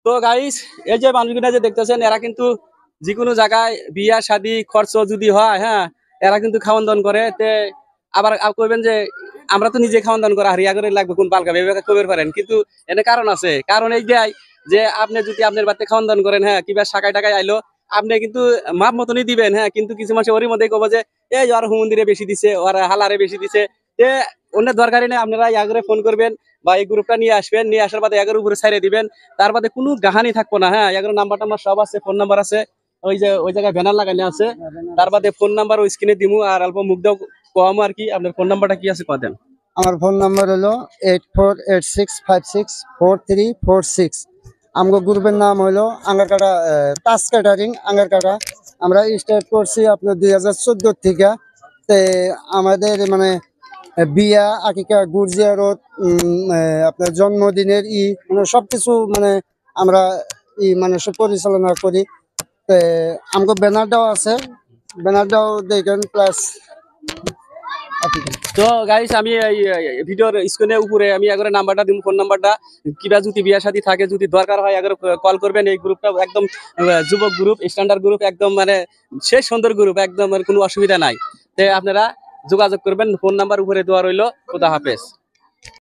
তো গাইস, এই যে মানুষগুলা যে দেখতেছেন, এরা কিন্তু যে কোনো জায়গায় বিয়া শাদী খরচ যদি হয়, হ্যাঁ, এরা কিন্তু খাওয়ান দাওয়ান করে। তে আবার কইবেন যে আমরা তো নিজে খাওয়ান দাওয়ান করা হারিয়া করে লাগবে কোন পালকা ভেবে কইবেন পারেন, কিন্তু এনে কারণ আছে। কারণ এই যে আপনি যদি আপনার বাড়িতে খাওয়ান দাওয়ান করেন, হ্যাঁ, কিবা শাকায় টাকায় আইলো, আপনি কিন্তু মাপ মতনই দিবেন, হ্যাঁ। কিন্তু কিছু মানুষ ওরই মধ্যে কব যে এই আর হুমন্দিরে বেশি দিছে, ওর হালারে বেশি দিছে। তে অন্য দরকারি নেই, আপনারা ইয়াগরে ফোন করবেন বা এই গ্রুপটা নিয়ে আসবেন, নিয়ে আসার বাদে এগারো উপরে ছাইড়ে দিবেন। তার বাদে কোনো গাহানি থাকবো না, হ্যাঁ। এগারো নাম্বার টাম্বার সব আছে, ফোন নাম্বার আছে, ওই যে ওই জায়গায় ব্যানার লাগানো আছে। তার বাদে ফোন নাম্বার ওই স্ক্রিনে দিমু, আর অল্প মুখ দাও কম আর কি। আপনার ফোন নাম্বারটা কি আছে কদেন? আমার ফোন নাম্বার হলো 8486564346। আমগো গ্রুপের নাম হলো আঙ্গারকাটা তাস ক্যাটারিং আঙ্গারকাটা। আমরা স্টার্ট করছি আপনার 2014 থেকে। তে আমাদের মানে বিয়া আকিকা গুরজিয়ারত আপনার জন্মদিনের মানে সবকিছু মানে আমরা মানে সব পরিচালনা করি। আমগো ব্যানারটাও আছে, ব্যানারটাও দেখেন প্লাস। তো গাইস, আমি এই ভিডিওর স্ক্রিনে উপরে আমি একবার নাম্বারটা দিব, ফোন নাম্বারটা। কিবা যদি বিয়া শাদী থাকে, যদি দরকার হয়, একবার কল করবেন। এই গ্রুপটা একদম যুবক গ্রুপ, স্ট্যান্ডার্ড গ্রুপ, একদম মানে সেই সুন্দর গ্রুপ, একদম কোনো অসুবিধা নাই। তো আপনারা যোগাযোগ করবেন, ফোন নাম্বার উপরে দেওয়া রইলো। খোদা হাফেজ।